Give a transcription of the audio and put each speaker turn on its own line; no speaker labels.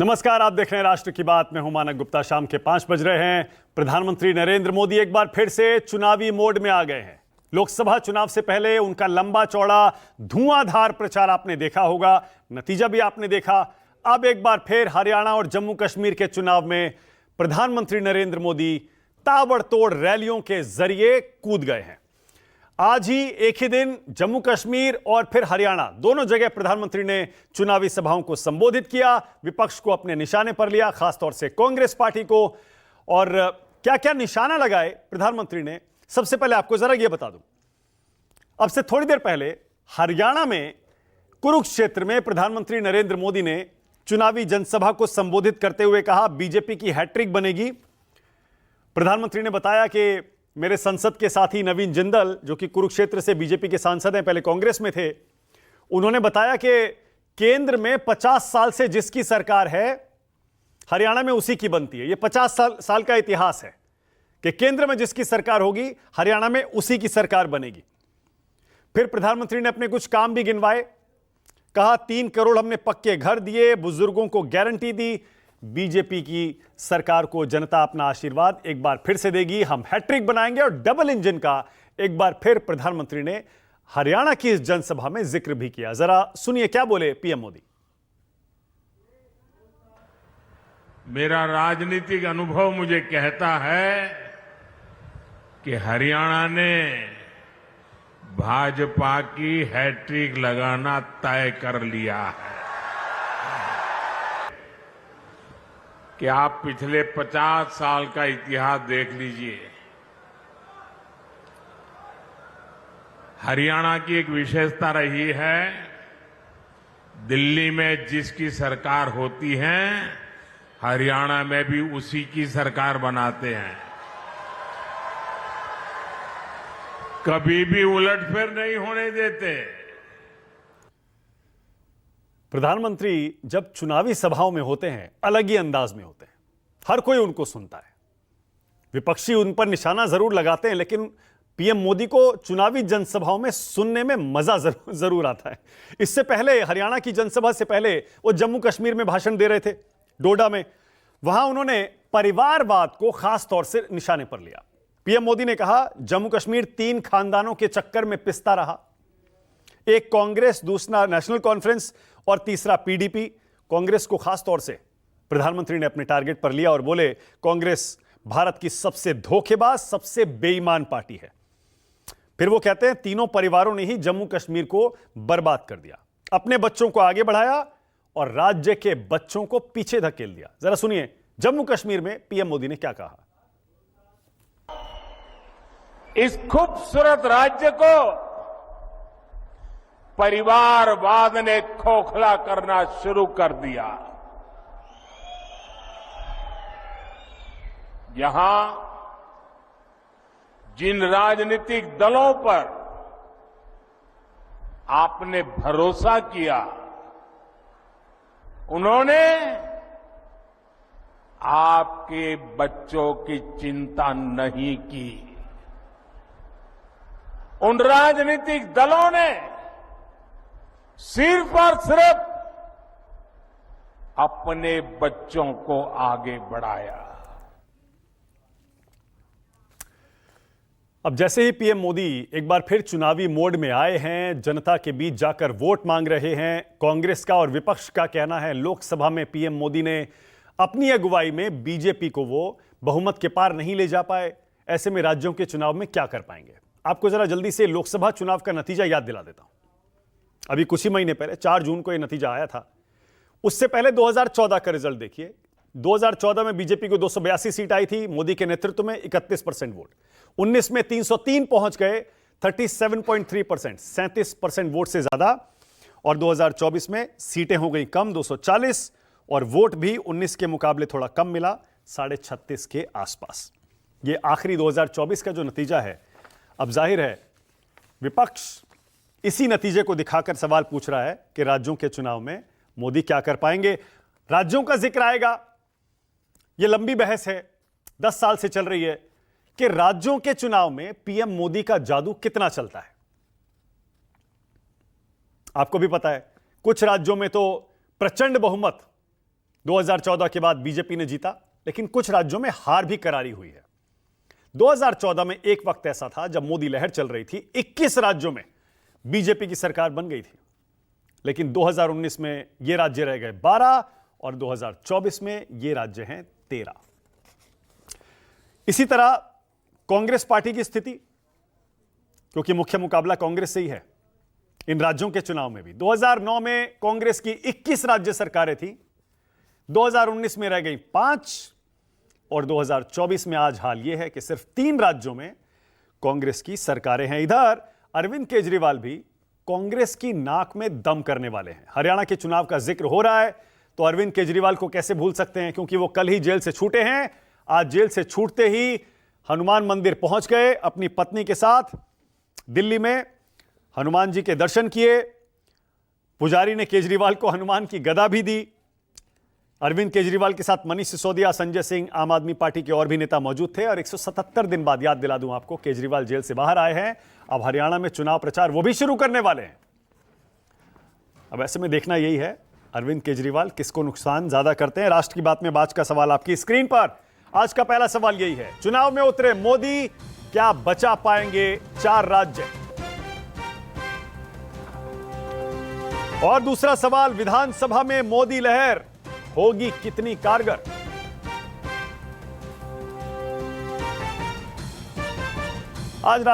नमस्कार, आप देख रहे हैं राष्ट्र की बात। मैं हूं मानक गुप्ता। शाम के 5 बज रहे हैं। प्रधानमंत्री नरेंद्र मोदी एक बार फिर से चुनावी मोड में आ गए हैं। लोकसभा चुनाव से पहले उनका लंबा चौड़ा धुआंधार प्रचार आपने देखा होगा, नतीजा भी आपने देखा। अब एक बार फिर हरियाणा और जम्मू कश्मीर के चुनाव में प्रधानमंत्री नरेंद्र मोदी ताबड़तोड़ रैलियों के जरिए कूद गए हैं। आज ही एक ही दिन जम्मू कश्मीर और फिर हरियाणा दोनों जगह प्रधानमंत्री ने चुनावी सभाओं को संबोधित किया, विपक्ष को अपने निशाने पर लिया, खासतौर से कांग्रेस पार्टी को। और क्या क्या निशाना लगाए प्रधानमंत्री ने, सबसे पहले आपको जरा यह बता दूं। अब से थोड़ी देर पहले हरियाणा में कुरुक्षेत्र में प्रधानमंत्री नरेंद्र मोदी ने चुनावी जनसभा को संबोधित करते हुए कहा, बीजेपी की हैट्रिक बनेगी। प्रधानमंत्री ने बताया कि मेरे संसद के साथी नवीन जिंदल, जो कि कुरुक्षेत्र से बीजेपी के सांसद हैं, पहले कांग्रेस में थे, उन्होंने बताया कि केंद्र में 50 साल से जिसकी सरकार है हरियाणा में उसी की बनती है। यह 50 साल का इतिहास है कि केंद्र में जिसकी सरकार होगी हरियाणा में उसी की सरकार बनेगी। फिर प्रधानमंत्री ने अपने कुछ काम भी गिनवाए। कहा 3 करोड़ हमने पक्के घर दिए, बुजुर्गों को गारंटी दी, बीजेपी की सरकार को जनता अपना आशीर्वाद एक बार फिर से देगी, हम हैट्रिक बनाएंगे। और डबल इंजन का एक बार फिर प्रधानमंत्री ने हरियाणा की इस जनसभा में जिक्र भी किया। जरा सुनिए क्या बोले पीएम मोदी।
मेरा राजनीतिक अनुभव मुझे कहता है कि हरियाणा ने भाजपा की हैट्रिक लगाना तय कर लिया है। कि आप पिछले 50 साल का इतिहास देख लीजिए। हरियाणा की एक विशेषता रही है, दिल्ली में जिसकी सरकार होती है हरियाणा में भी उसी की सरकार बनाते हैं। कभी भी उलटफेर नहीं होने देते।
प्रधानमंत्री जब चुनावी सभाओं में होते हैं अलग ही अंदाज में होते हैं, हर कोई उनको सुनता है। विपक्षी उन पर निशाना जरूर लगाते हैं, लेकिन पीएम मोदी को चुनावी जनसभाओं में सुनने में मजा जरूर आता है। इससे पहले हरियाणा की जनसभा से पहले वो जम्मू कश्मीर में भाषण दे रहे थे, डोडा में। वहां उन्होंने परिवारवाद को खास तौर से निशाने पर लिया। पीएम मोदी ने कहा, जम्मू कश्मीर 3 खानदानों के चक्कर में पिसता रहा, एक कांग्रेस, दूसरा नेशनल कॉन्फ्रेंस और तीसरा पीडीपी। कांग्रेस को खास तौर से प्रधानमंत्री ने अपने टारगेट पर लिया और बोले, कांग्रेस भारत की सबसे धोखेबाज, सबसे बेईमान पार्टी है। फिर वो कहते हैं, तीनों परिवारों ने ही जम्मू कश्मीर को बर्बाद कर दिया, अपने बच्चों को आगे बढ़ाया और राज्य के बच्चों को पीछे धकेल दिया। जरा सुनिए जम्मू कश्मीर में पीएम मोदी ने क्या कहा।
इस खूबसूरत राज्य को परिवारवाद ने खोखला करना शुरू कर दिया। यहां जिन राजनीतिक दलों पर आपने भरोसा किया, उन्होंने आपके बच्चों की चिंता नहीं की। उन राजनीतिक दलों ने सिर्फ और सिर्फ अपने बच्चों को आगे बढ़ाया।
अब जैसे ही पीएम मोदी एक बार फिर चुनावी मोड में आए हैं, जनता के बीच जाकर वोट मांग रहे हैं, कांग्रेस का और विपक्ष का कहना है लोकसभा में पीएम मोदी ने अपनी अगुवाई में बीजेपी को वो बहुमत के पार नहीं ले जा पाए। ऐसे में राज्यों के चुनाव में क्या कर पाएंगे। आपको जरा जल्दी से लोकसभा चुनाव का नतीजा याद दिला देता हूं। अभी कुछ ही महीने पहले 4 जून को यह नतीजा आया था। उससे पहले 2014 का रिजल्ट देखिए। 2014 में बीजेपी को 282 सीट आई थी, मोदी के नेतृत्व में 31% वोट। 19 में 303 पहुंच गए, 37.3%, 37% वोट से ज्यादा। और 2024 में सीटें हो गई कम, 240, और वोट भी 19 के मुकाबले थोड़ा कम मिला, 36.5 के आसपास। यह आखिरी 2024 का जो नतीजा है। अब जाहिर है विपक्ष इसी नतीजे को दिखाकर सवाल पूछ रहा है कि राज्यों के चुनाव में मोदी क्या कर पाएंगे। राज्यों का जिक्र आएगा। यह लंबी बहस है, 10 साल से चल रही है कि राज्यों के चुनाव में पीएम मोदी का जादू कितना चलता है। आपको भी पता है कुछ राज्यों में तो प्रचंड बहुमत 2014 के बाद बीजेपी ने जीता, लेकिन कुछ राज्यों में हार भी करारी हुई है। 2014 में एक वक्त ऐसा था जब मोदी लहर चल रही थी, 21 राज्यों में बीजेपी की सरकार बन गई थी, लेकिन 2019 में ये राज्य रह गए 12 और 2024 में ये राज्य हैं 13। इसी तरह कांग्रेस पार्टी की स्थिति, क्योंकि मुख्य मुकाबला कांग्रेस से ही है इन राज्यों के चुनाव में भी। 2009 में कांग्रेस की 21 राज्य सरकारें थी, 2019 में रह गई 5 और 2024 में आज हाल यह है कि सिर्फ 3 राज्यों में कांग्रेस की सरकारें हैं। इधर अरविंद केजरीवाल भी कांग्रेस की नाक में दम करने वाले हैं। हरियाणा के चुनाव का जिक्र हो रहा है तो अरविंद केजरीवाल को कैसे भूल सकते हैं, क्योंकि वो कल ही जेल से छूटे हैं। आज जेल से छूटते ही हनुमान मंदिर पहुंच गए, अपनी पत्नी के साथ दिल्ली में हनुमान जी के दर्शन किए। पुजारी ने केजरीवाल को हनुमान की गदा भी दी। अरविंद केजरीवाल के साथ मनीष सिसोदिया, संजय सिंह, आम आदमी पार्टी के और भी नेता मौजूद थे। और 177 दिन बाद, याद दिला दूं आपको, केजरीवाल जेल से बाहर आए हैं। अब हरियाणा में चुनाव प्रचार वो भी शुरू करने वाले हैं। अब ऐसे में देखना यही है अरविंद केजरीवाल किसको नुकसान ज्यादा करते हैं। राष्ट्र की बात में आज का सवाल आपकी स्क्रीन पर। आज का पहला सवाल यही है, चुनाव में उतरे मोदी क्या बचा पाएंगे 4 राज्य? और दूसरा सवाल, विधानसभा में मोदी लहर होगी कितनी कारगर? आज राष्ट्र